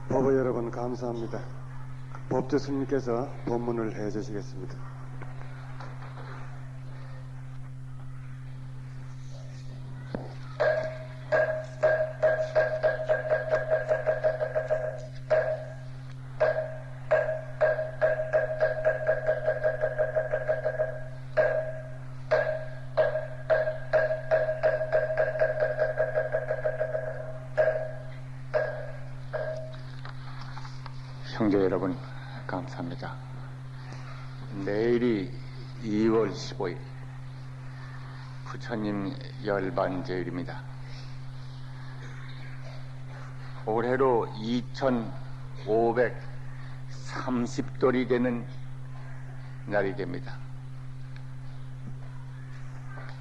법의 여러분 감사합니다. 법조 스님께서 법문을 해주시겠습니다. 형제 여러분 감사합니다. 내일이 2월 15일 부처님 열반제일입니다. 올해로 2530돌이 되는 날이 됩니다.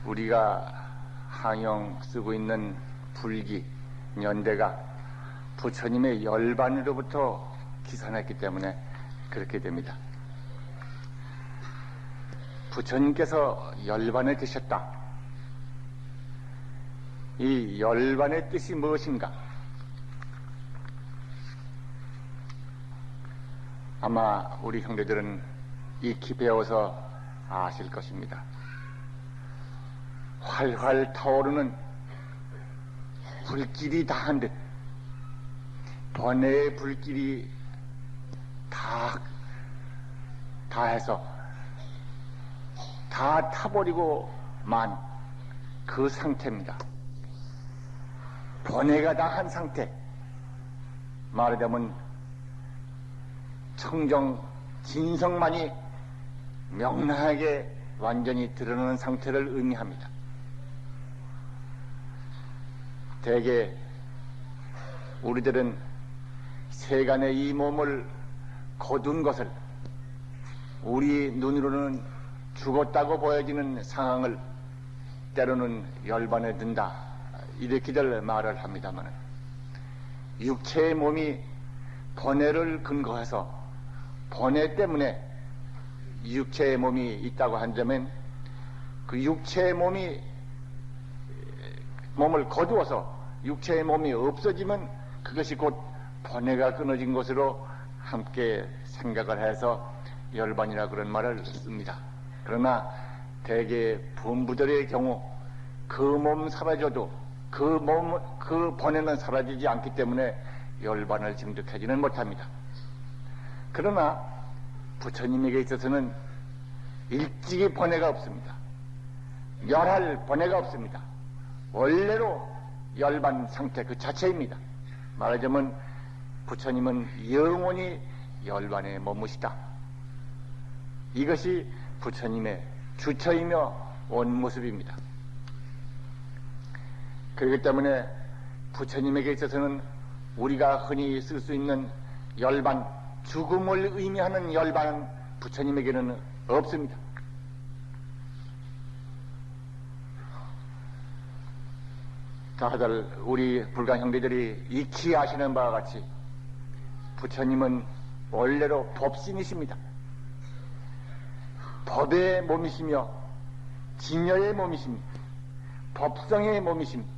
우리가 항영 쓰고 있는 불기 년대가 부처님의 열반으로부터 기산했기 때문에 그렇게 됩니다. 부처님께서 열반에 드셨다. 이 열반의 뜻이 무엇인가? 아마 우리 형제들은 익히 배워서 아실 것입니다. 활활 타오르는 불길이 다한 듯 번뇌의 불길이 다 해서 다 타버리고 만 그 상태입니다. 번뇌가 다 한 상태. 말하자면 청정 진성만이 명랑하게 완전히 드러나는 상태를 의미합니다. 대개 우리들은 세간의 이 몸을 거둔 것을 우리 눈으로는 죽었다고 보여지는 상황을 때로는 열반에 든다 이렇게들 말을 합니다만 육체의 몸이 번뇌를 근거해서 번뇌 때문에 육체의 몸이 있다고 한다면 그 육체의 몸을 거두어서 육체의 몸이 없어지면 그것이 곧 번뇌가 끊어진 것으로 함께 생각을 해서 열반이라 그런 말을 씁니다. 그러나 대개 분부들의 경우 그 몸 사라져도 그 번뇌는 사라지지 않기 때문에 열반을 증득하지는 못합니다. 그러나 부처님에게 있어서는 일찍이 번뇌가 없습니다. 멸할 번뇌가 없습니다. 원래로 열반 상태 그 자체입니다. 말하자면 부처님은 영원히 열반에 머무시다. 이것이 부처님의 주처이며 원모습입니다. 그렇기 때문에 부처님에게 있어서는 우리가 흔히 쓸 수 있는 열반, 죽음을 의미하는 열반은 부처님에게는 없습니다. 다들 우리 불가 형제들이 익히 아시는 바와 같이 부처님은 원래로 법신이십니다. 법의 몸이시며 진여의 몸이십니다. 법성의 몸이십니다.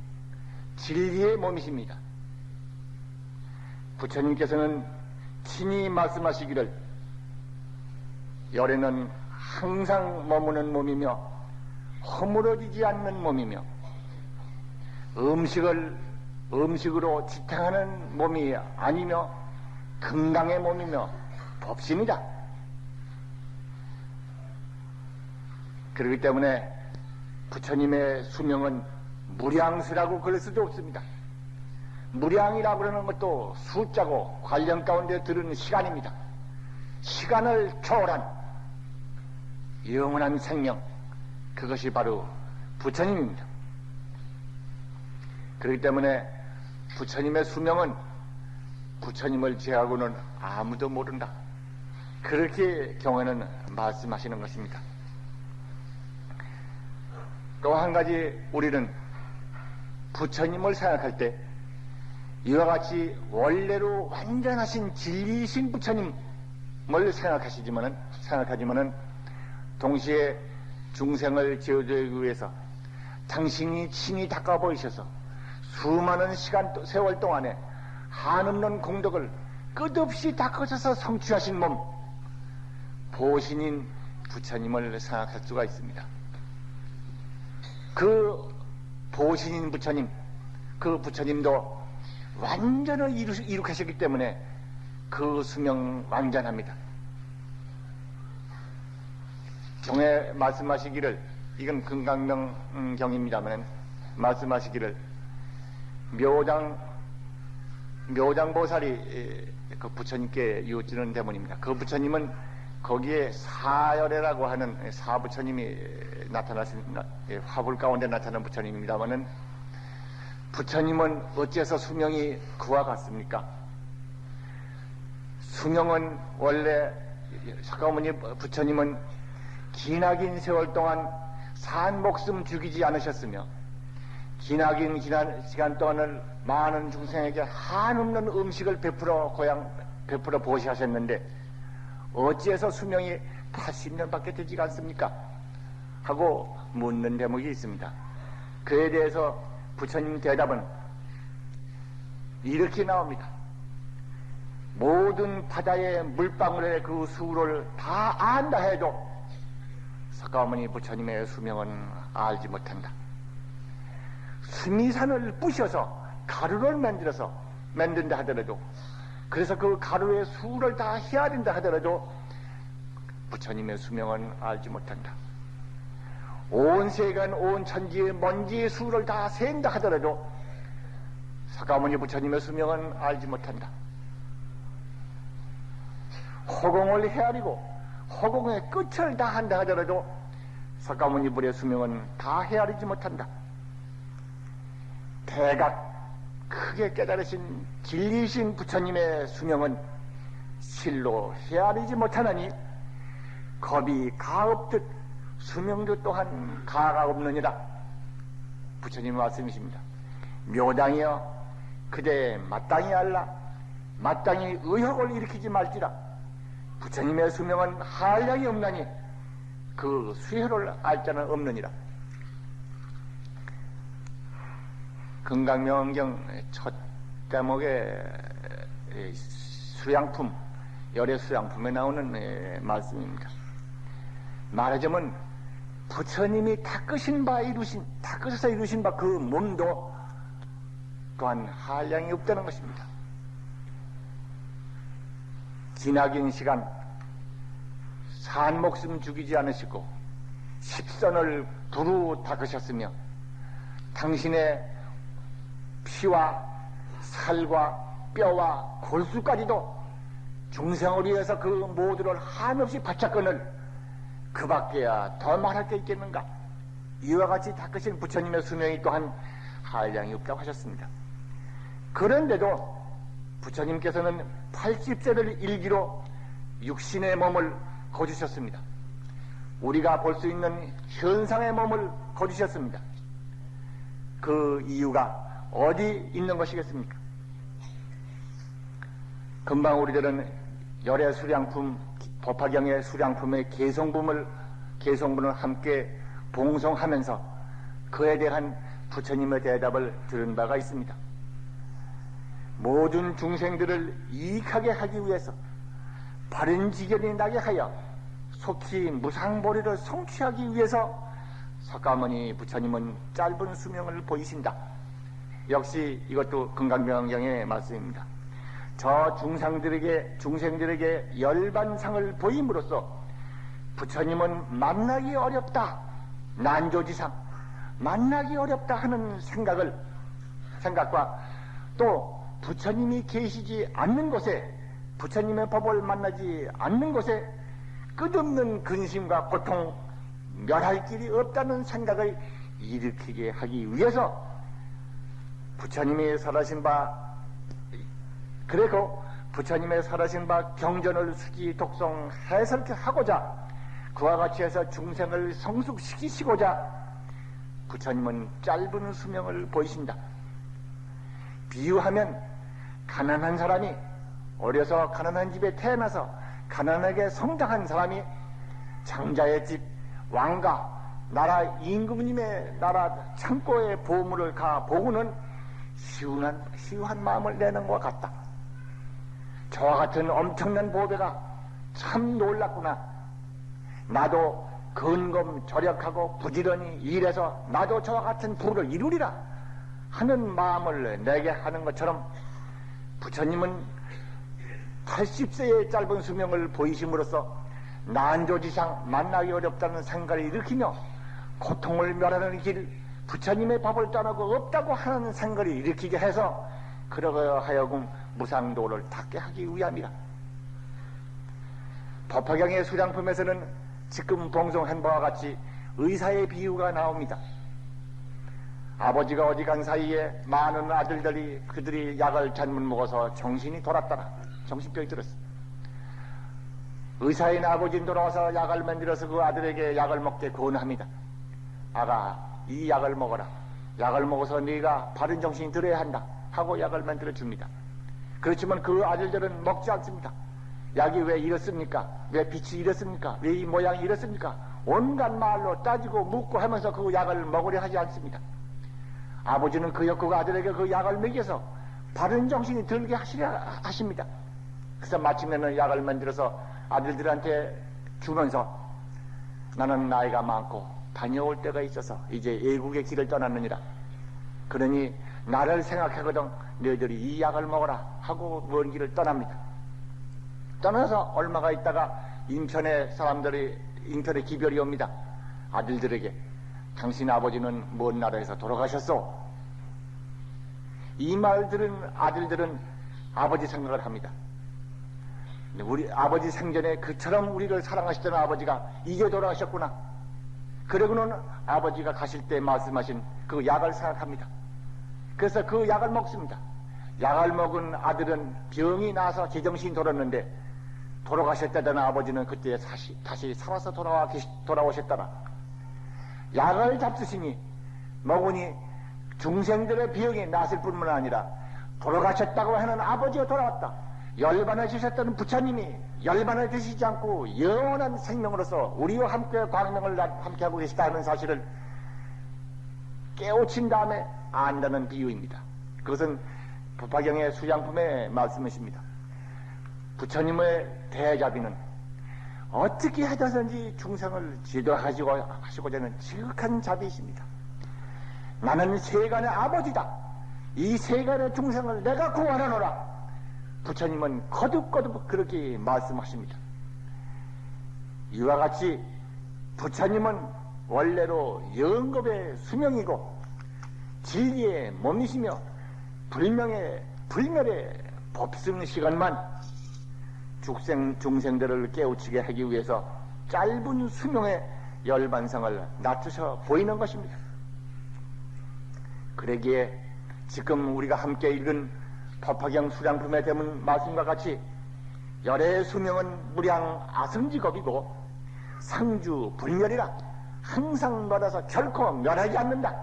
진리의 몸이십니다. 부처님께서는 친히 말씀하시기를 열에는 항상 머무는 몸이며 허물어지지 않는 몸이며 음식으로 지탱하는 몸이 아니며 건강의 몸이며 법신이다. 그렇기 때문에 부처님의 수명은 무량수라고 그럴 수도 없습니다. 무량이라고 그러는 것도 숫자고 관련 가운데 들은 시간입니다. 시간을 초월한 영원한 생명, 그것이 바로 부처님입니다. 그렇기 때문에 부처님의 수명은 부처님을 제하고는 아무도 모른다. 그렇게 경에는 말씀하시는 것입니다. 또 한 가지 우리는 부처님을 생각할 때 이와 같이 원래로 완전하신 진리이신 부처님을 생각하지만은 동시에 중생을 지어주기 위해서 당신이 친히 닦아 보이셔서 수많은 세월 동안에 한없는 공덕을 끝없이 닦으셔서 성취하신 몸, 보신인 부처님을 생각할 수가 있습니다. 그 보신인 부처님, 그 부처님도 완전을 이룩하셨기 때문에 그 수명 완전합니다. 경에 말씀하시기를, 이건 금강명경입니다만 말씀하시기를 묘장보살이 그 부처님께 이웃지는 대문입니다. 그 부처님은 거기에 사열애라고 하는 사부처님이 나타나신 화불 가운데 나타난 부처님입니다만은 부처님은 어째서 수명이 그와 같습니까? 수명은 원래 석가모니 부처님은 기나긴 세월 동안 산 목숨 죽이지 않으셨으며 기나긴 시간 동안을 많은 중생에게 한없는 음식을 베풀어 보시하셨는데 어찌해서 수명이 80년밖에 되지가 않습니까? 하고 묻는 대목이 있습니다. 그에 대해서 부처님 대답은 이렇게 나옵니다. 모든 바다의 물방울의 그 수를 다 안다 해도 석가모니 부처님의 수명은 알지 못한다. 수미산을 부셔서 가루를 만든다 하더라도, 그래서 그 가루의 수를 다 헤아린다 하더라도 부처님의 수명은 알지 못한다. 온 세간 온 천지의 먼지의 수를 다 센다 하더라도 석가모니 부처님의 수명은 알지 못한다. 허공을 헤아리고 허공의 끝을 다 한다 하더라도 석가모니 불의 수명은 다 헤아리지 못한다. 대각 크게 깨달으신 진리이신 부처님의 수명은 실로 헤아리지 못하나니 겁이 가없듯 수명도 또한 가가 없느니라. 부처님 말씀이십니다. 묘당이여 그대 마땅히 알라. 마땅히 의혹을 일으키지 말지라. 부처님의 수명은 한량이 없나니 그 수효를 알 자는 없느니라. 금강명경 첫 대목의 수양품, 열의 수양품에 나오는 말씀입니다. 말하자면 부처님이 닦으셔서 이루신 바 그 몸도 또한 한량이 없다는 것입니다. 기나긴 시간 산 목숨 죽이지 않으시고 십선을 두루 닦으셨으며 당신의 피와 살과 뼈와 골수까지도 중생을 위해서 그 모두를 한없이 바쳤거늘 그 밖에야 더 말할 게 있겠는가. 이와 같이 닦으신 부처님의 수명이 또한 한량이 없다고 하셨습니다. 그런데도 부처님께서는 80세를 일기로 육신의 몸을 거주셨습니다. 우리가 볼 수 있는 현상의 몸을 거주셨습니다. 그 이유가 어디 있는 것이겠습니까? 금방 우리들은 열애 수량품, 법화경의 수량품의 개성분을 함께 봉송하면서 그에 대한 부처님의 대답을 들은 바가 있습니다. 모든 중생들을 이익하게 하기 위해서 바른 지견이 나게 하여 속히 무상보리를 성취하기 위해서 석가모니 부처님은 짧은 수명을 보이신다. 역시 이것도 금강경의 말씀입니다. 저 중생들에게 열반상을 보임으로써 부처님은 만나기 어렵다, 난조지상 만나기 어렵다 하는 생각과 또 부처님이 계시지 않는 곳에, 부처님의 법을 만나지 않는 곳에 끝없는 근심과 고통, 멸할 길이 없다는 생각을 일으키게 하기 위해서 부처님이 설하신 바, 그리고 부처님의 설하신 바 경전을 수기 독송 해설하고자, 그와 같이 해서 중생을 성숙시키시고자 부처님은 짧은 수명을 보이신다. 비유하면 가난한 사람이, 어려서 가난한 집에 태어나서 가난하게 성장한 사람이 장자의 집, 왕가, 나라 임금님의 나라 창고에 보물을 가 보고는 시원한 마음을 내는 것 같다. 저와 같은 엄청난 보배가 참 놀랐구나. 나도 근검 절약하고 부지런히 일해서 나도 저와 같은 부를 이루리라 하는 마음을 내게 하는 것처럼 부처님은 80세의 짧은 수명을 보이심으로써 난조지상 만나기 어렵다는 생각을 일으키며 고통을 멸하는 길, 부처님의 법을 떠나고 없다고 하는 생각을 일으키게 해서 그러고 하여금 무상도를 닦게 하기 위함이라. 법화경의 수량품에서는 지금 봉송한 바와 같이 의사의 비유가 나옵니다. 아버지가 어디 간 사이에 많은 아들들이 그들이 약을 잘못 먹어서 정신이 돌았더라. 정신병이 들었어. 의사인 아버지는 돌아와서 약을 만들어서 그 아들에게 약을 먹게 권합니다. 아가, 이 약을 먹어라. 약을 먹어서 네가 바른 정신이 들어야 한다 하고 약을 만들어 줍니다. 그렇지만 그 아들들은 먹지 않습니다. 약이 왜 이렇습니까? 왜 빛이 이렇습니까? 왜 이 모양이 이렇습니까? 온갖 말로 따지고 묻고 하면서 그 약을 먹으려 하지 않습니다. 아버지는 그 아들에게 그 약을 먹여서 바른 정신이 들게 하십니다. 그래서 마침내는 약을 만들어서 아들들한테 주면서 나는 나이가 많고 다녀올 때가 있어서 이제 애국의 길을 떠났느니라. 그러니 나를 생각하거든 너희들이 이 약을 먹어라 하고 먼 길을 떠납니다. 떠나서 얼마가 있다가 인편에 기별이 옵니다. 아들들에게 당신 아버지는 먼 나라에서 돌아가셨소. 이 말 들은 아들들은 아버지 생각을 합니다. 우리 아버지 생전에 그처럼 우리를 사랑하시던 아버지가 이제 돌아가셨구나. 그러고는 아버지가 가실 때 말씀하신 그 약을 생각합니다. 그래서 그 약을 먹습니다. 약을 먹은 아들은 병이 나서 제정신이 돌았는데 돌아가셨다던 아버지는 그때 다시 살아서 돌아오셨더라. 약을 잡수시니 먹으니 중생들의 병이 났을 뿐만 아니라 돌아가셨다고 하는 아버지가 돌아왔다. 열반을 주셨던 부처님이 열반을 드시지 않고 영원한 생명으로서 우리와 함께 광명을 함께하고 계시다 하는 사실을 깨우친 다음에 안다는 비유입니다. 그것은 법화경의 수양품의 말씀이십니다. 부처님의 대자비는 어떻게 하든지 중생을 지도하시고자 하는 지극한 자비이십니다. 나는 세간의 아버지다. 이 세간의 중생을 내가 구원하노라. 부처님은 거듭거듭 그렇게 말씀하십니다. 이와 같이 부처님은 원래로 영겁의 수명이고 진리의 몸이시며 불멸의 법승 시간만 중생들을 깨우치게 하기 위해서 짧은 수명의 열반상을 낮추셔 보이는 것입니다. 그러기에 지금 우리가 함께 읽은 법화경 수량품에 대문 말씀과 같이 열의 수명은 무량 아승직업이고 상주 불멸이라 항상 멸해서 결코 멸하지 않는다.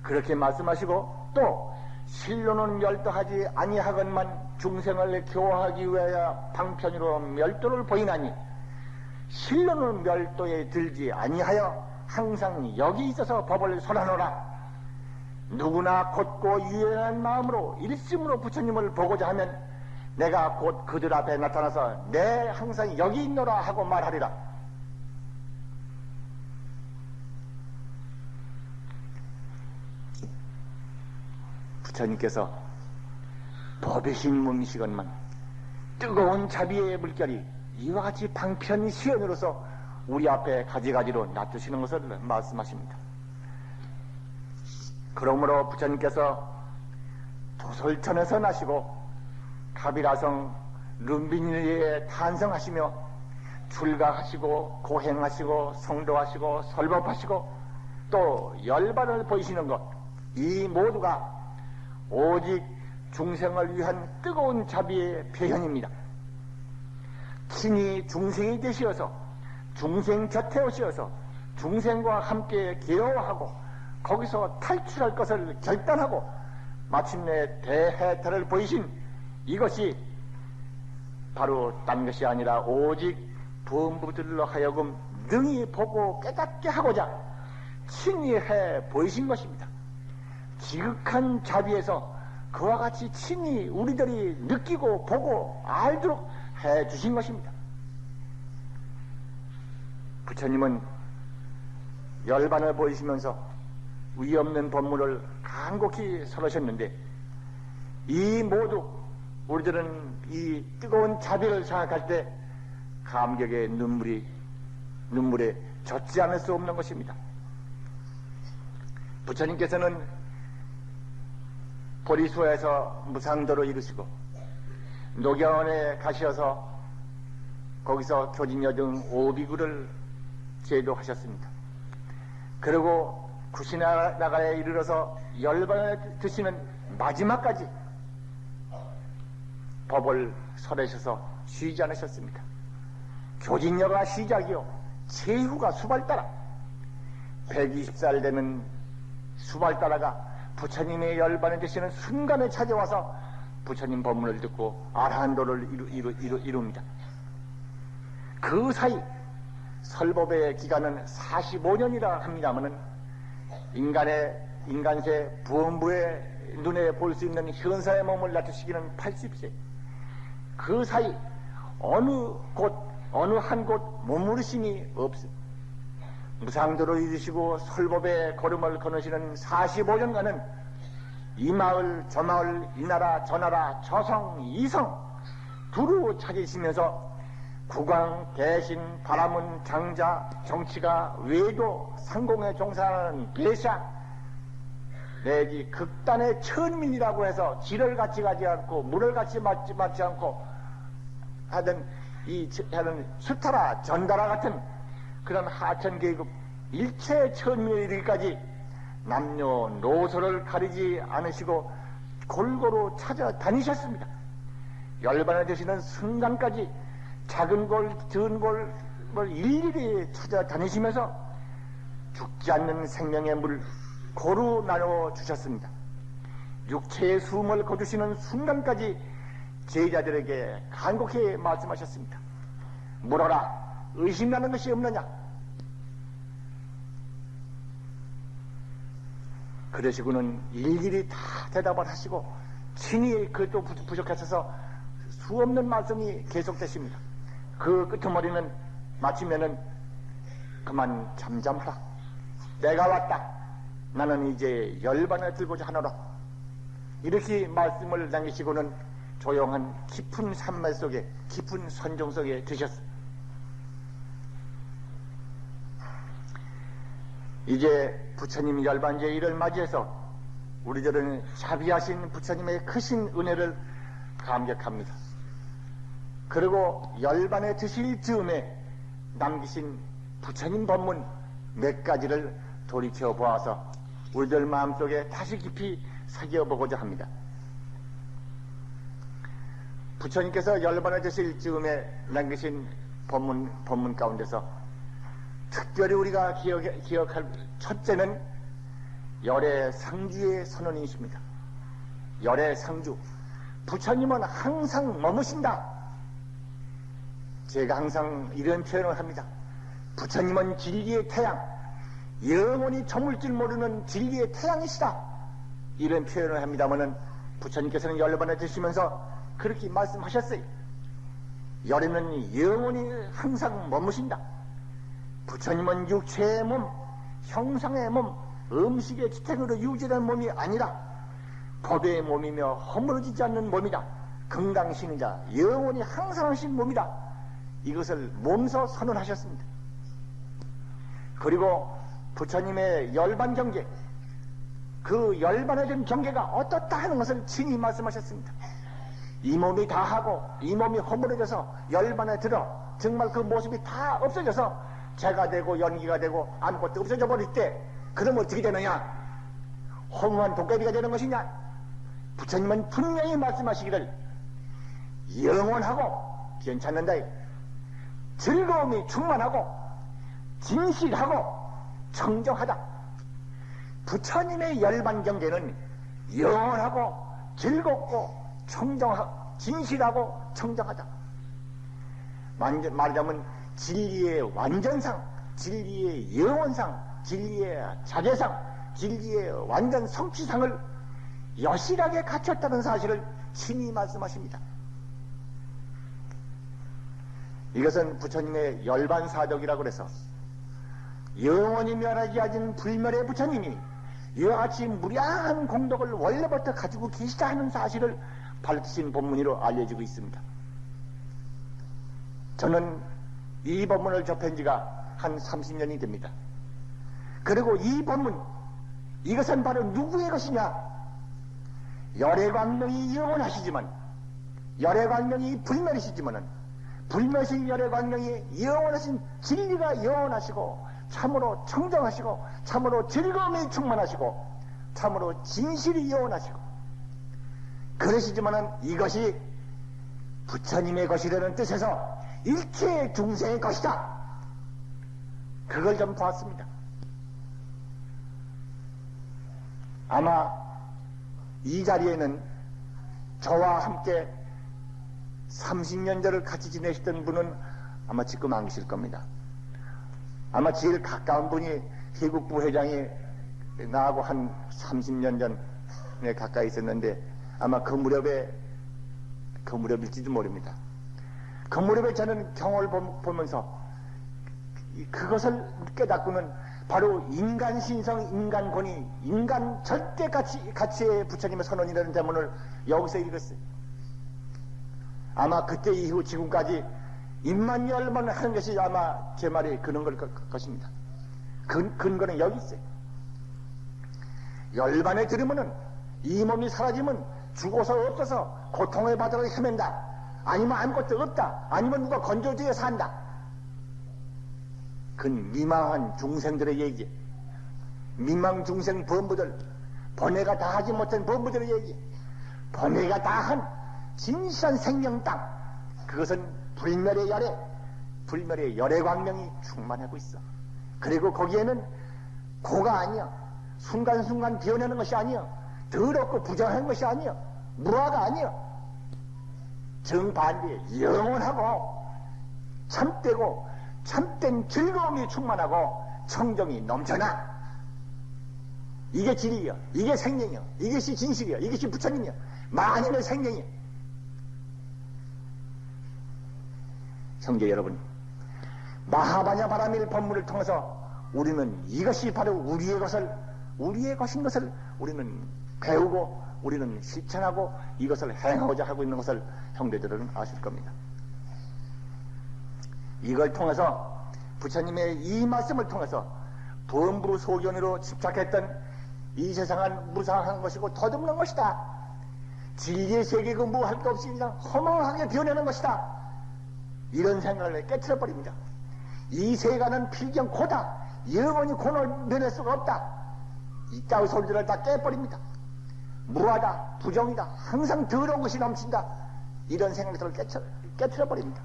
그렇게 말씀하시고 또 실로는 멸도하지 아니하건만 중생을 교화하기 위하여 방편으로 멸도를 보이나니 실로는 멸도에 들지 아니하여 항상 여기 있어서 법을 설하노라. 누구나 곧고 유연한 마음으로 일심으로 부처님을 보고자 하면 내가 곧 그들 앞에 나타나서 내 항상 여기 있노라 하고 말하리라. 부처님께서 법이신 몸이시건만 뜨거운 자비의 물결이 이와 같이 방편 시연으로서 우리 앞에 가지가지로 놔두시는 것을 말씀하십니다. 그러므로 부처님께서 도솔천에서 나시고 가비라성 룸비니에 탄생하시며 출가하시고 고행하시고 성도하시고 설법하시고 또 열반을 보이시는 것, 이 모두가 오직 중생을 위한 뜨거운 자비의 표현입니다. 친히 중생이 되시어서 중생 곁에 오시어서 중생과 함께 계어하고 거기서 탈출할 것을 결단하고 마침내 대해탈을 보이신 이것이 바로 딴 것이 아니라 오직 부음부들로 하여금 능히 보고 깨닫게 하고자 친히 해 보이신 것입니다. 지극한 자비에서 그와 같이 친히 우리들이 느끼고 보고 알도록 해 주신 것입니다. 부처님은 열반을 보이시면서 위없는 법문을 간곡히 설하셨는데 이 모두 우리들은 이 뜨거운 자비를 생각할 때 감격의 눈물에 젖지 않을 수 없는 것입니다. 부처님께서는 보리수에서 무상도로 이루시고 녹양원에 가셔서 거기서 교진여 등 오비구를 제도하셨습니다. 그리고 구시나라가에 이르러서 열반을 드시는 마지막까지 법을 설하셔서 쉬지 않으셨습니다. 교진여가 시작이요 제후가 수발따라 120살 되는 수발따라가 부처님의 열반에 드시는 순간에 찾아와서 부처님 법문을 듣고 아라한도를 이룹니다. 그 사이 설법의 기간은 45년이라 합니다마는 인간세 부원부의 눈에 볼 수 있는 현사의 몸을 나타시기는 80세. 그 사이 어느 한 곳 머무르심이 없습니다. 무상도로 이르시고 설법의 걸음을 거느시는 45년간은 이 마을 저 마을 이 나라 저 나라 저성 이성 두루 찾으시면서 국왕 대신 바라문 장자 정치가 외도 상공에 종사하는 배샤 내지 극단의 천민이라고 해서 질을 같이 가지 않고 물을 같이 맞지 않고 하는 수타라 전다라 같은 그런 하천 계급 일체 천민에 이르기까지 남녀노소를 가리지 않으시고 골고루 찾아다니셨습니다. 열반을 되시는 순간까지 작은 골, 전 골을 일일이 찾아다니시면서 죽지 않는 생명의 물 고루 나눠 주셨습니다. 육체의 숨을 거두시는 순간까지 제자들에게 간곡히 말씀하셨습니다. 물어라, 의심나는 것이 없느냐? 그러시고는 일일이 다 대답을 하시고 친히 그것도 부족하셔서 수없는 말씀이 계속되십니다. 그 끄트머리는 마치면은 그만 잠잠하라. 내가 왔다. 나는 이제 열반을 들고자 하노라. 이렇게 말씀을 남기시고는 조용한 깊은 산말 속에 깊은 선정 속에 드셨습니다. 이제 부처님 열반제일을 맞이해서 우리들은 자비하신 부처님의 크신 은혜를 감격합니다. 그리고 열반에 드실 즈음에 남기신 부처님 법문 몇 가지를 돌이켜 보아서 우리들 마음속에 다시 깊이 새겨보고자 합니다. 부처님께서 열반하실 즈음에 남기신 법문 가운데서 특별히 우리가 기억할 첫째는 열애상주의 선언이십니다. 열애상주. 부처님은 항상 머무신다. 제가 항상 이런 표현을 합니다. 부처님은 진리의 태양, 영원히 저물 줄 모르는 진리의 태양이시다. 이런 표현을 합니다마는 부처님께서는 열반에 드시면서 그렇게 말씀하셨어요. 열애는 영원히 항상 머무신다. 부처님은 육체의 몸, 형상의 몸, 음식의 지탱으로 유지된 몸이 아니라 법의 몸이며 허물어지지 않는 몸이다. 건강신이자 영원히 항상하신 몸이다. 이것을 몸소 선언하셨습니다. 그리고 부처님의 열반 경계, 그 열반해진 경계가 어떻다 하는 것을 친히 말씀하셨습니다. 이 몸이 다 하고 이 몸이 허물어져서 열반에 들어 정말 그 모습이 다 없어져서 재가 되고 연기가 되고 아무것도 없어져 버릴 때 그럼 어떻게 되느냐? 허무한 도깨비가 되는 것이냐? 부처님은 분명히 말씀하시기를 영원하고 괜찮는다. 즐거움이 충만하고 진실하고 청정하다. 부처님의 열반 경계는 영원하고 즐겁고 진실하고 청정하다. 말하자면 진리의 완전상, 진리의 영원상, 진리의 자제상, 진리의 완전 성취상을 여실하게 갖췄다는 사실을 친히 말씀하십니다. 이것은 부처님의 열반사덕이라고 해서 영원히 멸하지 않은 불멸의 부처님이 이와 같이 무량한 공덕을 원래부터 가지고 계시다 하는 사실을 밝히신 법문으로 알려지고 있습니다. 저는 이 법문을 접한 지가 한 30년이 됩니다. 그리고 이 법문, 이것은 바로 누구의 것이냐? 열애광명이 영원하시지만, 열애광명이 불멸이시지만은, 불멸신 열애광명이 영원하신 진리가 영원하시고, 참으로 청정하시고, 참으로 즐거움이 충만하시고, 참으로 진실이 영원하시고, 그러시지만은 이것이 부처님의 것이라는 뜻에서 일체 중생의 것이다. 그걸 좀 보았습니다. 아마 이 자리에는 저와 함께 30년 전을 같이 지내시던 분은 아마 지금 안 계실 겁니다. 아마 제일 가까운 분이 해국부 회장이 나하고 한 30년 전에 가까이 있었는데 아마 그 무렵일지도 모릅니다. 그 무렵에 저는 경험을 보면서 그것을 깨닫고는 바로 인간 신성, 인간 권위, 인간 절대 가치의 부처님의 선언이라는 대문을 여기서 읽었어요. 아마 그때 이후 지금까지 입만 열만 하는 것이 아마 제 말이 그런 걸 것입니다. 근거는 여기 있어요. 열반에 들으면은 이 몸이 사라지면 죽어서 없어서 고통을 받으러 헤맨다. 아니면 아무것도 없다. 아니면 누가 건조지에 산다. 그건 미망한 중생들의 얘기. 미망 중생 범부들, 번뇌가 다 하지 못한 범부들의 얘기. 번뇌가 다 한 진실한 생명 땅. 그것은 불멸의 열애, 불멸의 열애 광명이 충만하고 있어. 그리고 거기에는 고가 아니야. 순간순간 비워내는 것이 아니야. 더럽고 부정한 것이 아니야. 무화가 아니야. 정반대에 영원하고 참되고 참된 즐거움이 충만하고 청정이 넘쳐나. 이게 진리야. 이게 생명이야. 이것이 진실이야. 이것이 부처님이야. 만인의 생명이야. 형제 여러분, 마하바냐 바라밀 법문을 통해서 우리는 이것이 바로 우리의 것인 것을 우리는 배우고 우리는 실천하고 이것을 행하고자 하고 있는 것을 형제들은 아실 겁니다. 이걸 통해서 부처님의 이 말씀을 통해서 범부 소견으로 집착했던 이 세상은 무상한 것이고 더듬는 것이다. 진리의 세계고 뭐 할 것 없이 그냥 허망하게 변하는 것이다. 이런 생각을 깨트려버립니다. 이 세간은 필경 고다. 영원히 고를 면할 수가 없다. 이따위 소리들을 다 깨버립니다. 무하다, 부정이다, 항상 더러운 것이 넘친다, 이런 생각들을 깨트려버립니다.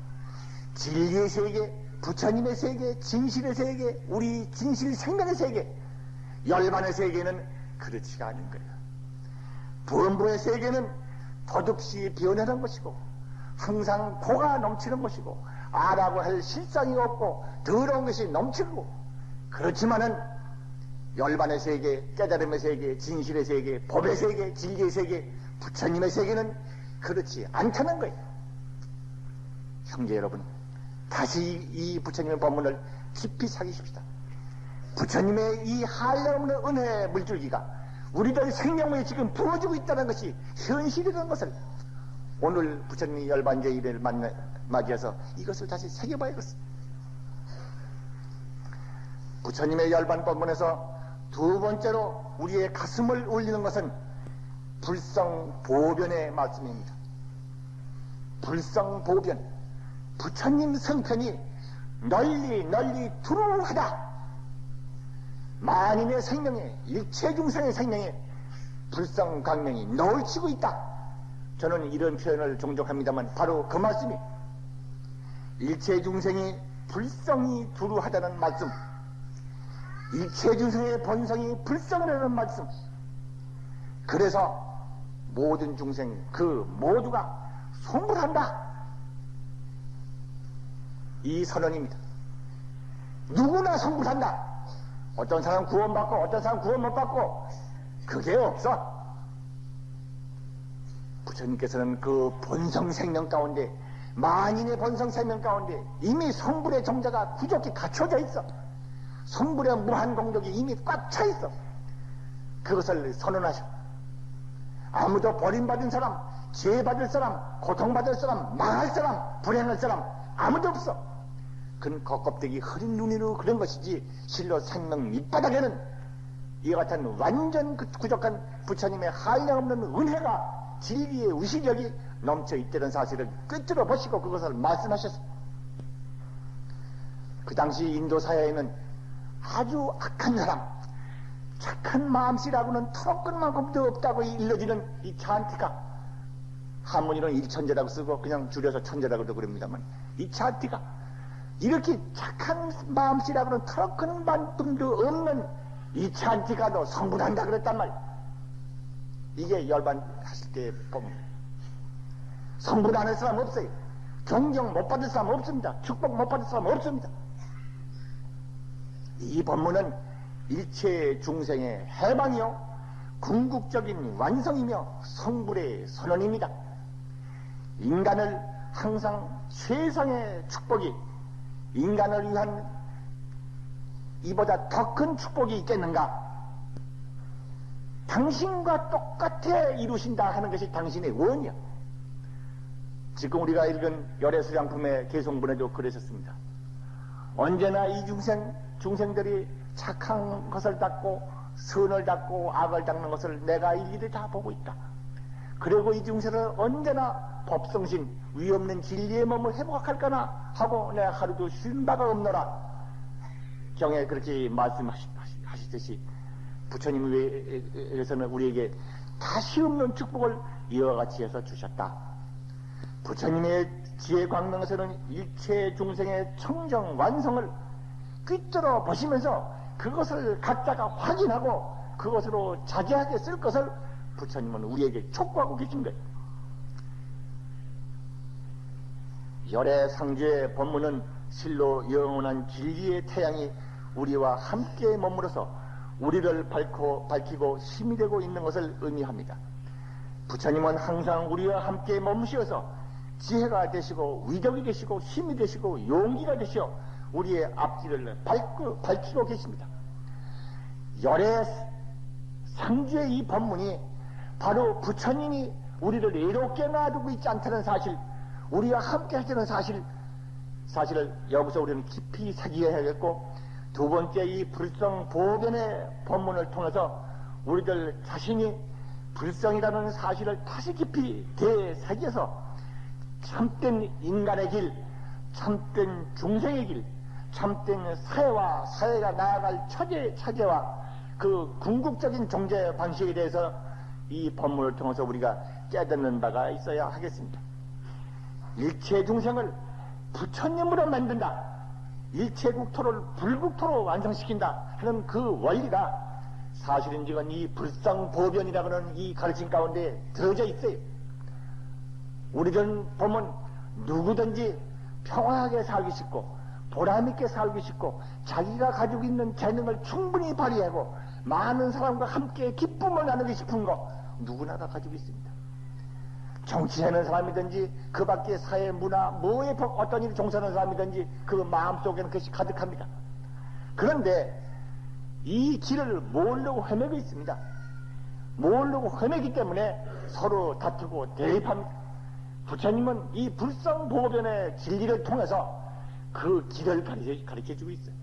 진리의 세계, 부처님의 세계, 진실의 세계, 우리 진실 생명의 세계, 열반의 세계는 그렇지가 않은 거예요. 부원부의 세계는 덧없이 변하는 것이고 항상 고가 넘치는 것이고 아라고 할 실상이 없고 더러운 것이 넘치고, 그렇지만은 열반의 세계, 깨달음의 세계, 진실의 세계, 법의 세계, 진리의 세계, 부처님의 세계는 그렇지 않다는 거예요. 형제 여러분, 다시 이 부처님의 법문을 깊이 사귀십시다. 부처님의 이 한량없는 은혜의 물줄기가 우리들 생명에 지금 부어지고 있다는 것이 현실이라는 것을 오늘 부처님이 열반제일을 맞이해서 이것을 다시 새겨봐야겠습니다. 부처님의 열반 법문에서 두 번째로 우리의 가슴을 울리는 것은 불성보변의 말씀입니다. 불성보변, 부처님 성편이 널리 두루하다. 만인의 생명에, 일체 중생의 생명에 불성광명이 너울치고 있다. 저는 이런 표현을 종종 합니다만 바로 그 말씀이 일체 중생이 불성이 두루하다는 말씀, 일체 중생의 본성이 불성이라는 말씀. 그래서 모든 중생 그 모두가 송불한다, 이 선언입니다. 누구나 송불한다. 어떤 사람 구원받고 어떤 사람 구원 못 받고 그게 없어. 부처님께서는 그 본성 생명 가운데, 만인의 본성 생명 가운데 이미 성불의 정자가 구족히 갖춰져 있어. 성불의 무한 공덕이 이미 꽉 차 있어. 그것을 선언하셔. 아무도 버림받은 사람, 죄받을 사람, 고통받을 사람, 망할 사람, 불행할 사람 아무도 없어. 그건 겉껍데기 흐린 눈으로 그런 것이지 실로 생명 밑바닥에는 이와 같은 완전 구족한 부처님의 한량없는 은혜가, 진리의 우시력이 넘쳐 있다는 사실을 꿰뚫어 보시고 그것을 말씀하셨어. 그 당시 인도 사회에는 아주 악한 사람, 착한 마음씨라고는 털어끈만큼도 없다고 일러지는 이 찬티가, 한문이는 일천재라고 쓰고 그냥 줄여서 천재라고도 그럽니다만, 이 찬티가 이렇게 착한 마음씨라고는 털어끄는 만큼도 없는 이 찬티가도 성불한다 그랬단 말이야. 이게 열반하실 때 보면 성불 안 할 사람 없어요. 존경 못 받을 사람 없습니다. 축복 못 받을 사람 없습니다. 이 법문은 일체 중생의 해방이요 궁극적인 완성이며 성불의 선언입니다. 인간을 항상 세상의 축복이, 인간을 위한 이보다 더 큰 축복이 있겠는가? 당신과 똑같아 이루신다 하는 것이 당신의 원이야. 지금 우리가 읽은 열애수양품의 개송문에도 그러셨습니다. 언제나 이 중생들이 착한 것을 닦고 선을 닦고 악을 닦는 것을 내가 일일이 다 보고 있다. 그리고 이 중생을 언제나 법성신 위없는 진리의 몸을 회복할까나 하고 내가 하루도 쉰 바가 없노라. 경에 그렇게 말씀하시듯이 부처님께서는 우리에게 다시 없는 축복을 이와 같이 해서 주셨다. 부처님의 지혜 광명에서는 일체 중생의 청정 완성을 꿰뚫어 보시면서 그것을 각자가 확인하고 그것으로 자제하게 쓸 것을 부처님은 우리에게 촉구하고 계신 거예요. 열애 상주의 법문은 실로 영원한 진리의 태양이 우리와 함께 머물러서 우리를 밝히고 힘이 되고 있는 것을 의미합니다. 부처님은 항상 우리와 함께 머무시어서 지혜가 되시고 위력이 되시고 힘이 되시고 용기가 되시어 우리의 앞길을 밝히고 계십니다. 열애 상주의 이 법문이 바로 부처님이 우리를 외롭게 놔두고 있지 않다는 사실, 우리와 함께 하시는 사실을 여기서 우리는 깊이 새겨야겠고, 두 번째 이 불성보변의 법문을 통해서 우리들 자신이 불성이라는 사실을 다시 깊이 되새겨서 참된 인간의 길, 참된 중생의 길, 참된 사회와 사회가 나아갈 차제와 그 궁극적인 존재 방식에 대해서 이 법문을 통해서 우리가 깨닫는 바가 있어야 하겠습니다. 일체 중생을 부처님으로 만든다. 일체 국토를 불국토로 완성시킨다 하는 그 원리가 사실은 지금 이 불성보변이라고 하는 이 가르침 가운데 들어져 있어요. 우리들은 보면 누구든지 평화하게 살기 싶고 보람있게 살기 싶고 자기가 가지고 있는 재능을 충분히 발휘하고 많은 사람과 함께 기쁨을 나누고 싶은 거 누구나 다 가지고 있습니다. 정치하는 사람이든지 그 밖에 사회 문화 뭐에 어떤 일을 종사하는 사람이든지 그 마음속에는 그것이 가득합니다. 그런데 이 길을 모르고 헤매고 있습니다. 모르고 헤매기 때문에 서로 다투고 대립합니다. 부처님은 이 불성보변의 진리를 통해서 그 길을 가르쳐주고 있어요.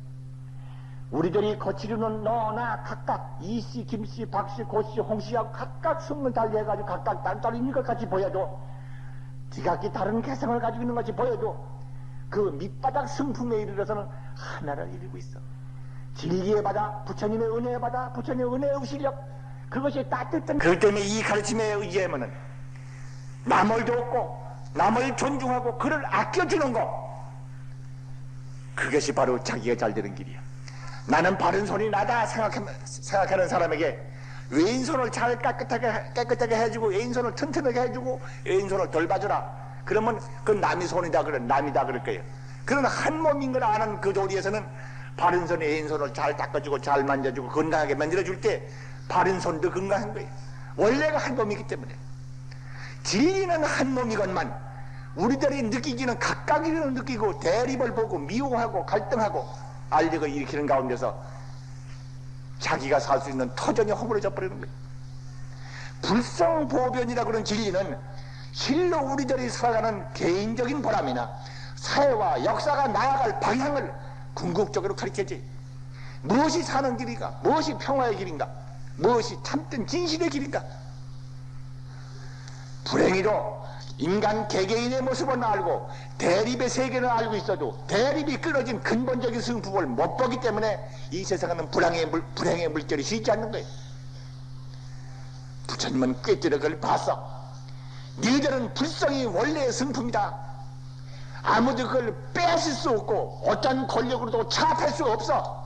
우리들이 거치려는 너나 각각 이씨, 김씨, 박씨, 고씨, 홍씨하고 각각 숨을 달리해가지고 각각 딴따로 있는 것 같이 보여도 지각기 다른 개성을 가지고 있는 것 같이 보여도 그 밑바닥 승품에 이르러서는 하나를 이루고 있어. 진리의 바다, 부처님의 은혜의 바다, 부처님의 은혜의 실력 그것이 따뜻한 그렇기 때문에 이 가르침에 의지하면은 남을 돕고 남을 존중하고 그를 아껴주는 것 그것이 바로 자기가 잘 되는 길이야. 나는 바른 손이 나다 생각하는 사람에게 왼손을 잘 깨끗하게 해주고 왼손을 튼튼하게 해주고 왼손을 덜 봐주라. 그러면 그건 남의 손이다 남이다 그럴 거예요. 그런 한 몸인 걸 아는 그 도리에서는 바른 손에 왼손을 잘 닦아주고 잘 만져주고 건강하게 만들어줄 때 바른 손도 건강한 거예요. 원래가 한 몸이기 때문에. 진리는 한 몸이건만 우리들이 느끼기는 각각이를 느끼고 대립을 보고 미워하고 갈등하고 알력을 일으키는 가운데서 자기가 살 수 있는 터전이 허물어져 버리는 거예요. 불성보변이라고 하는 진리는 실로 우리들이 살아가는 개인적인 보람이나 사회와 역사가 나아갈 방향을 궁극적으로 가르쳐줘요. 무엇이 사는 길인가? 무엇이 평화의 길인가? 무엇이 참된 진실의 길인가? 불행히도 인간 개개인의 모습은 알고 대립의 세계는 알고 있어도 대립이 끊어진 근본적인 승부를 못 보기 때문에 이 세상에는 불행의 물결이 쉬지 않는 거예요. 부처님은 꿰뚫어 그걸 봤어. 너희들은 불성이 원래의 승품이다. 아무도 그걸 빼앗을 수 없고 어떤 권력으로도 차압할 수 없어.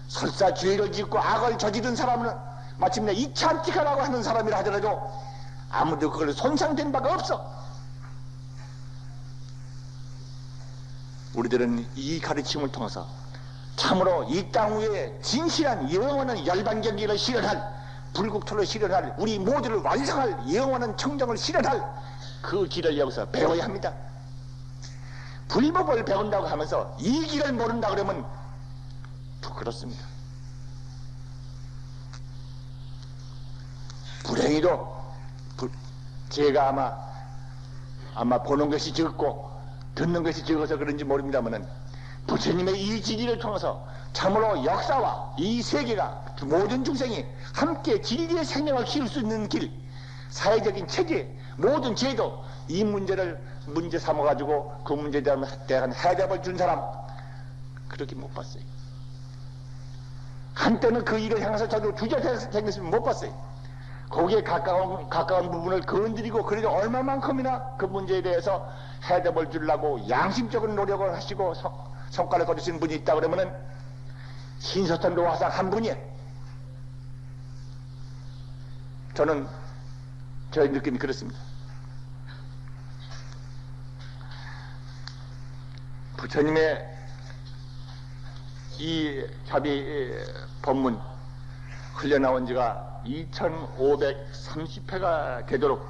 설사 죄를 짓고 악을 저지른 사람은 마침내 이참직하라고 하는 사람이라 하더라도 아무도 그걸 손상된 바가 없어. 우리들은 이 가르침을 통해서 참으로 이 땅 위에 진실한 영원한 열반경기를 실현할 불국토를 실현할 우리 모두를 완성할 영원한 청정을 실현할 그 길을 여기서 배워야 합니다. 불법을 배운다고 하면서 이 길을 모른다 그러면 부끄럽습니다. 불행히도 제가 아마 보는 것이 적고 듣는 것이 적어서 그런지 모릅니다만은 부처님의 이 진리를 통해서 참으로 역사와 이 세계가 모든 중생이 함께 진리의 생명을 키울 수 있는 길, 사회적인 체계, 모든 제도 이 문제를 문제 삼아가지고 그 문제에 대한 해답을 준 사람 그렇게 못 봤어요. 한때는 그 일을 향해서 저도 주저생겼으면 못 봤어요. 거기에 가까운 부분을 건드리고 그래도 얼마만큼이나 그 문제에 대해서 해답을 주려고 양심적인 노력을 하시고 성과를 거두신 분이 있다 그러면은 신서탄 노화상 한 분이에요. 저는 저의 느낌이 그렇습니다. 부처님의 이 자비 법문 흘려나온 지가 2530회가 되도록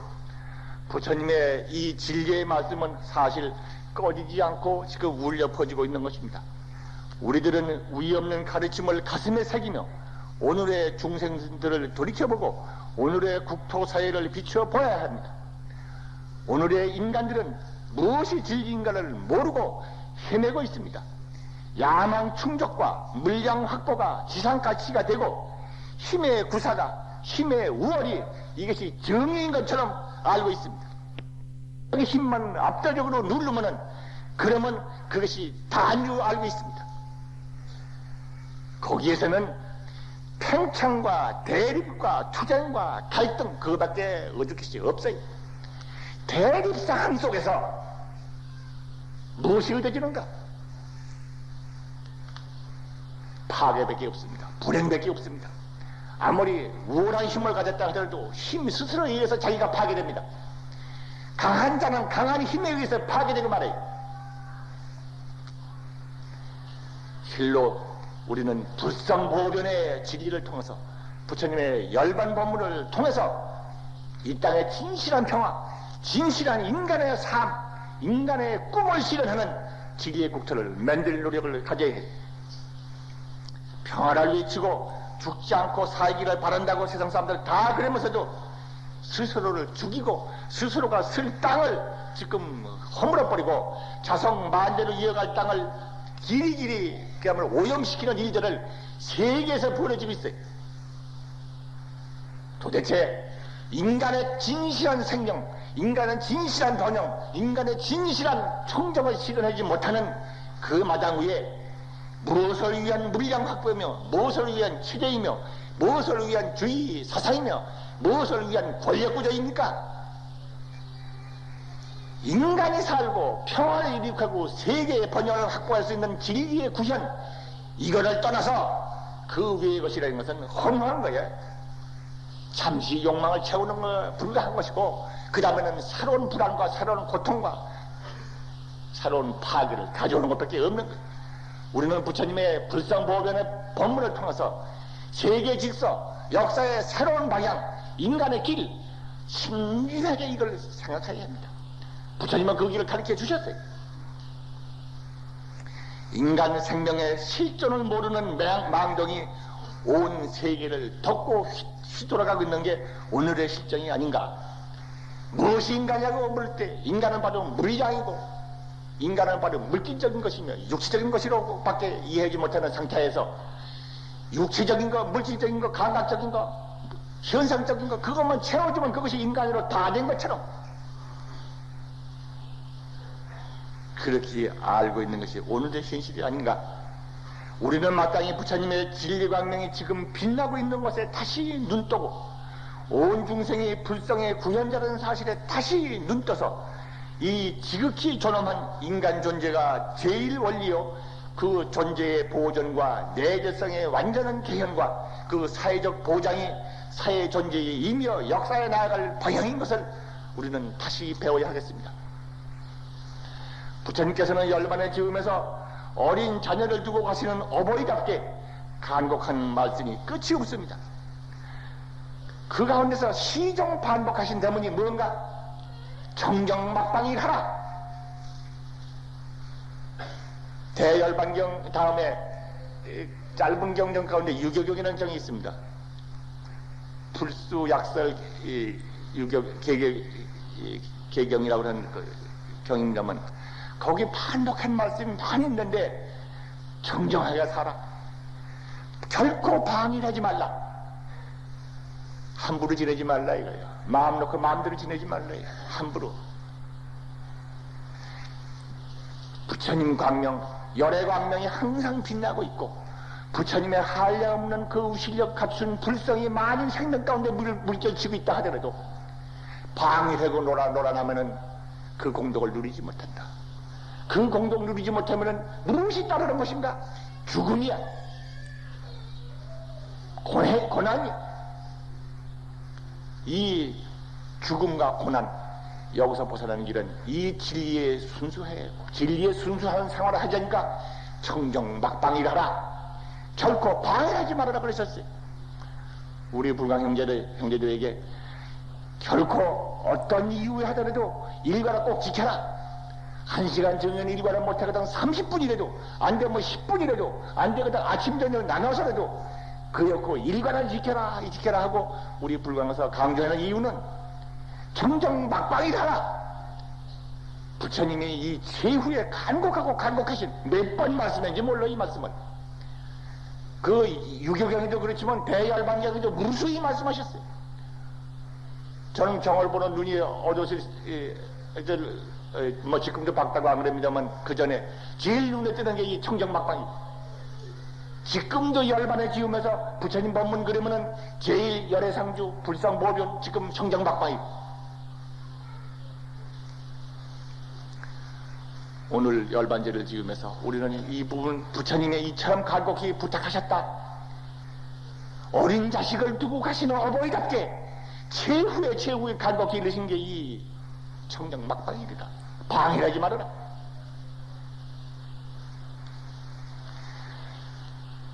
부처님의 이 진리의 말씀은 사실 꺼지지 않고 지금 울려 퍼지고 있는 것입니다. 우리들은 위 없는 가르침을 가슴에 새기며 오늘의 중생들을 돌이켜보고 오늘의 국토사회를 비추어 보아야 합니다. 오늘의 인간들은 무엇이 진리인가를 모르고 헤매고 있습니다. 야망 충족과 물량 확보가 지상가치가 되고 힘의 구사가 힘의 우월이 이것이 정의인 것처럼 알고 있습니다. 여기 힘만 압도적으로 누르면은 그러면 그것이 다인 줄 알고 있습니다. 거기에서는 팽창과 대립과 투쟁과 갈등, 그거밖에 얻을 것이 없어요. 대립상황 속에서 무엇이 얻어지는가? 파괴밖에 없습니다. 불행밖에 없습니다. 아무리 우월한 힘을 가졌다 하더라도 힘 스스로에 의해서 자기가 파괴됩니다. 강한 자는 강한 힘에 의해서 파괴되고 말아요. 실로 우리는 불성보변의 진리를 통해서 부처님의 열반 법문을 통해서 이 땅의 진실한 평화, 진실한 인간의 삶, 인간의 꿈을 실현하는 진리의 국토를 만들 노력을 가져야 해요. 평화를 외치고 죽지 않고 살기를 바란다고 세상 사람들 다 그러면서도 스스로를 죽이고 스스로가 쓸 땅을 지금 허물어버리고 자성 만대로 이어갈 땅을 길이길이 그야말로 오염시키는 일들을 세계에서 벌어지고 있어요. 도대체 인간의 진실한 생명, 인간의 진실한 번영, 인간의 진실한 청정을 실현하지 못하는 그 마당 위에 무엇을 위한 물량 확보이며 무엇을 위한 체제이며 무엇을 위한 주의 사상이며 무엇을 위한 권력구조입니까? 인간이 살고 평화를 이룩하고 세계의 번영을 확보할 수 있는 진리의 구현, 이거를 떠나서 그 외의 것이라는 것은 허무한 거예요. 잠시 욕망을 채우는 거 불가한 것이고 그 다음에는 새로운 불안과 새로운 고통과 새로운 파괴를 가져오는 것밖에 없는 거예요. 우리는 부처님의 불성보변의 법문을 통해서 세계 질서, 역사의 새로운 방향, 인간의 길, 신중하게 이걸 생각해야 합니다. 부처님은 그 길을 가르쳐 주셨어요. 인간 생명의 실존을 모르는 망동이 온 세계를 덮고 휘돌아가고 있는 게 오늘의 실정이 아닌가. 무엇이 인간이냐고 물을 때 인간은 바로 물리장이고 인간은 바로 물질적인 것이며 육체적인 것이라고 밖에 이해하지 못하는 상태에서 육체적인 거, 물질적인 거, 감각적인 거, 현상적인 거 그것만 채워주면 그것이 인간으로 다 된 것처럼 그렇게 알고 있는 것이 오늘의 현실이 아닌가. 우리는 마땅히 부처님의 진리광명이 지금 빛나고 있는 것에 다시 눈떠고 온 중생이 불성의 구현자라는 사실에 다시 눈떠서 이 지극히 존엄한 인간 존재가 제일 원리요 그 존재의 보존과 내재성의 완전한 개현과 그 사회적 보장이 사회 존재의 이며 역사에 나아갈 방향인 것을 우리는 다시 배워야 하겠습니다. 부처님께서는 열반의 지음에서 어린 자녀를 두고 가시는 어버이답게 간곡한 말씀이 끝이 없습니다. 그 가운데서 시종 반복하신 대문이 뭔가? 청정막방일하라. 대열반경 다음에 짧은 경정 가운데 유교경이라는 정이 있습니다. 불수약설 유교 개경이라고 하는 그 경입니다만 거기 반복한 말씀이 많이 있는데 청정하게 살아. 결코 방일하지 말라. 함부로 지내지 말라 이거예요. 마음 놓고 마음대로 지내지 말라 이거예요. 함부로. 부처님 광명, 열애 광명이 항상 빛나고 있고 부처님의 한량없는 그 우실력 갖춘 불성이 많은 생명 가운데 물결치고 있다 하더라도 방일하고 놀아나면은 그 공덕을 누리지 못한다. 그 공덕을 누리지 못하면은 무엇이 따르는 것인가? 죽음이야. 고난이야. 이 죽음과 고난, 여기서 벗어나는 길은 이 진리에 순수해. 진리에 순수한 생활을 하자니까 청정막방이라라. 결코 방해하지 말아라 그러셨어요. 우리 불광 형제들에게 결코 어떤 이유에 하더라도 일과를 꼭 지켜라. 1시간 정년 일과를 못하거든 30분이라도 안 되면 10분이라도 안 되거든 아침 저녁 나눠서라도 그렇고 일과를 지켜라 하고 우리 불광에서 강조하는 이유는 청정막방이라라. 부처님이 이 최후에 간곡하신 몇 번 말씀했는지 몰라. 이 말씀은 그 유교경에도 그렇지만 대열반경에도 무수히 말씀하셨어요. 저는 경을 보는 눈이 어두워서 뭐 지금도 밝다고 안 그럽니다만 그 전에 제일 눈에 뜨는 게 이 청정막방이. 지금도 열반에 지으면서 부처님 법문 그러면은 제일 열애상주 불상보변 지금 성장박바이. 오늘 열반제를 지으면서 우리는 이 부분 부처님의 이처럼 간곡히 부탁하셨다. 어린 자식을 두고 가시는 어버이답게 최후의 간곡히 이르신 게 이 청정막방일이다. 방해하지 말아라.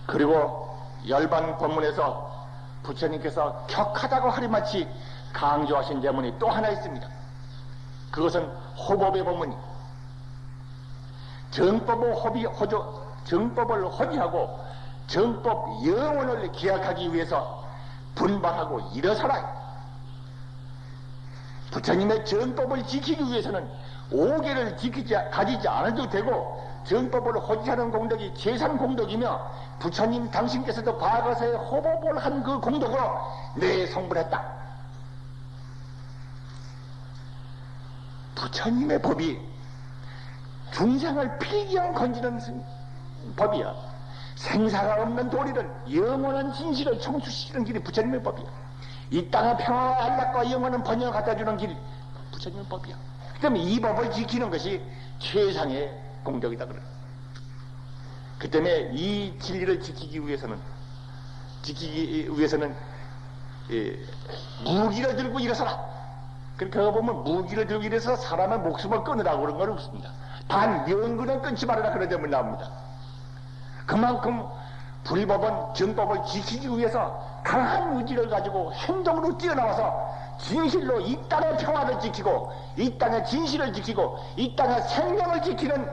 그리고 열반 법문에서 부처님께서 격하다고 하리마치 강조하신 제문이 또 하나 있습니다. 그것은 호법의 법문이 정법을 허비하고 정법 영원을 기약하기 위해서 분발하고 일어서라. 부처님의 정법을 지키기 위해서는 오계를 가지지 않아도 되고 정법을 허지하는 공덕이 재산 공덕이며 부처님 당신께서도 과거서에 호법을 한 그 공덕으로 내 성불했다. 부처님의 법이 중생을 필경 건지는 법이야. 생사가 없는 도리를 영원한 진실을 청수시키는 길이 부처님의 법이야. 이 땅의 평화와 안락과 영원한 번영을 갖다주는 길이 부처님의 법이야. 그 때문에 이 법을 지키는 것이 최상의 공덕이다 그래. 그 때문에 이 진리를 지키기 위해서는 무기를 들고 일어서라. 그렇게 보면 무기를 들고 일어서 사람의 목숨을 끊으라고 그런 건 없습니다. 단 명근은 끊지 말아라 그런 점을 나옵니다. 그만큼 불법은 정법을 지키기 위해서 강한 의지를 가지고 행동으로 뛰어나와서 진실로 이 땅의 평화를 지키고 이 땅의 진실을 지키고 이 땅의 생명을 지키는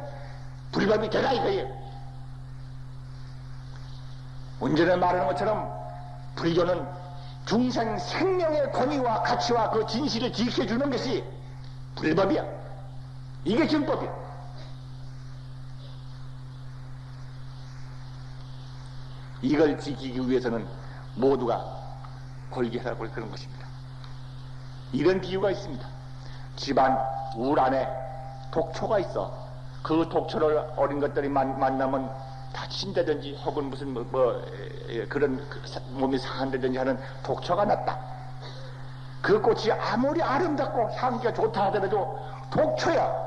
불법이 되라 이거예요. 언제나 말하는 것처럼 불교는 중생 생명의 권위와 가치와 그 진실을 지켜주는 것이 불법이야. 이게 정법이야. 이걸 지키기 위해서는 모두가 골기하라고 그런 것입니다. 이런 비유가 있습니다. 집안 울 안에 독초가 있어. 그 독초를 어린 것들이 만나면 다친다든지 혹은 무슨 그런 몸이 상한다든지 하는 독초가 났다. 그 꽃이 아무리 아름답고 향기가 좋다 하더라도 독초야.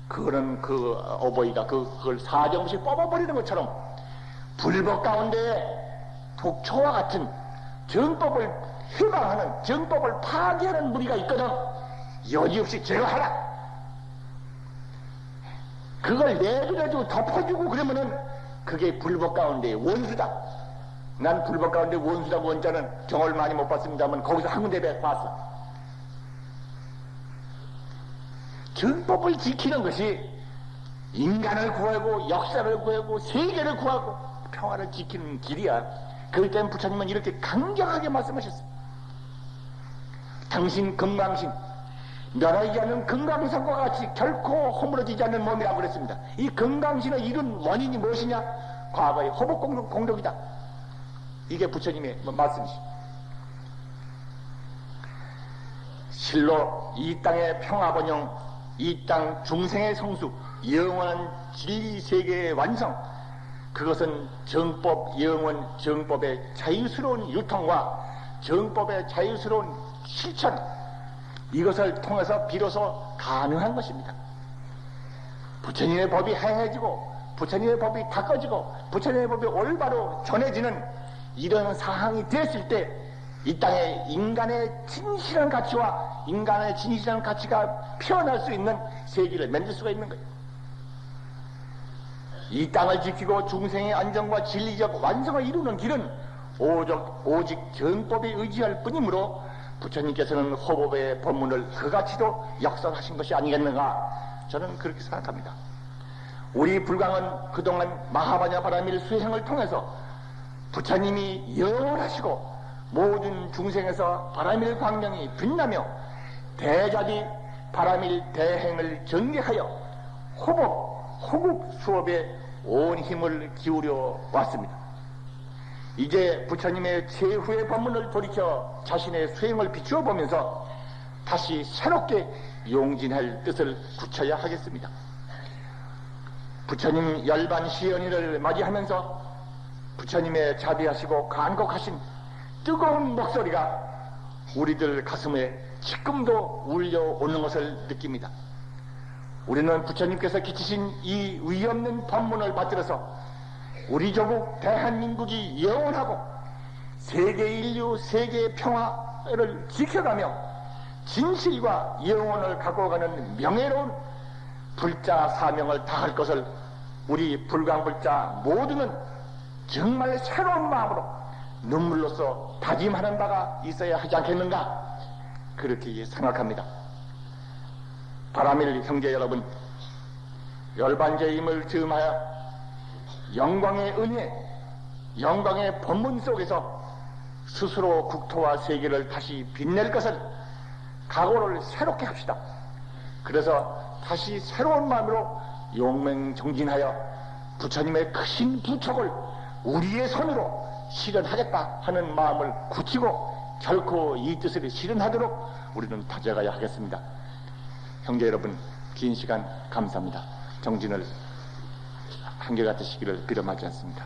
그거는 그 어버이가 그걸 사정없이 뽑아버리는 것처럼 불법 가운데 독초와 같은 정법을 해방하는 정법을 파괴하는 무리가 있거든. 여지없이 제거하라. 그걸 내버려두고 덮어주고 그러면은 그게 불법 가운데의 원수다. 난 불법 가운데 원수라고 원자는 경험을 많이 못 봤습니다만 거기서 한 군데 봤어. 정법을 지키는 것이 인간을 구하고 역사를 구하고 세계를 구하고 평화를 지키는 길이야. 그럴 때는 부처님은 이렇게 강경하게 말씀하셨어. 당신 건강신 멸하지 않는 건강상과 같이 결코 허물어지지 않는 몸이라고 그랬습니다. 이 건강신을 이룬 원인이 무엇이냐? 과거의 호복 공덕이다. 이게 부처님의 말씀이시. 실로 이 땅의 평화번영, 이 땅 중생의 성수, 영원한 진리 세계의 완성, 그것은 정법 영원, 정법의 자유스러운 유통과 정법의 자유스러운 실천, 이것을 통해서 비로소 가능한 것입니다. 부처님의 법이 행해지고 부처님의 법이 닦아지고 부처님의 법이 올바로 전해지는 이런 사항이 됐을 때 이 땅에 인간의 진실한 가치와 인간의 진실한 가치가 피어날 수 있는 세계를 만들 수가 있는 거예요. 이 땅을 지키고 중생의 안정과 진리적 완성을 이루는 길은 오직 정법에 의지할 뿐이므로 부처님께서는 호법의 법문을 그같이도 역설하신 것이 아니겠는가, 저는 그렇게 생각합니다. 우리 불광은 그동안 마하바냐 바라밀 수행을 통해서 부처님이 영원하시고 모든 중생에서 바라밀 광명이 빛나며 대자비 바라밀 대행을 전개하여 호국 수업에 온 힘을 기울여 왔습니다. 이제 부처님의 최후의 법문을 돌이켜 자신의 수행을 비추어 보면서 다시 새롭게 용진할 뜻을 굳혀야 하겠습니다. 부처님 열반 시연일을 맞이하면서 부처님의 자비하시고 간곡하신 뜨거운 목소리가 우리들 가슴에 지금도 울려오는 것을 느낍니다. 우리는 부처님께서 기치신 이 위없는 법문을 받들어서 우리 조국 대한민국이 영원하고 세계 인류, 세계 평화를 지켜가며 진실과 영혼을 갖고 가는 명예로운 불자 사명을 다할 것을 우리 불광불자 모두는 정말 새로운 마음으로 눈물로써 다짐하는 바가 있어야 하지 않겠는가, 그렇게 생각합니다. 바라밀 형제 여러분, 열반제임을 즈음하여 영광의 은혜, 영광의 법문 속에서 스스로 국토와 세계를 다시 빛낼 것을 각오를 새롭게 합시다. 그래서 다시 새로운 마음으로 용맹정진하여 부처님의 크신 부촉을 우리의 손으로 실현하겠다 하는 마음을 굳히고 결코 이 뜻을 실현하도록 우리는 다져가야 하겠습니다. 형제 여러분, 긴 시간 감사합니다. 정진을 한결같으시기를 빌어마지 않습니다.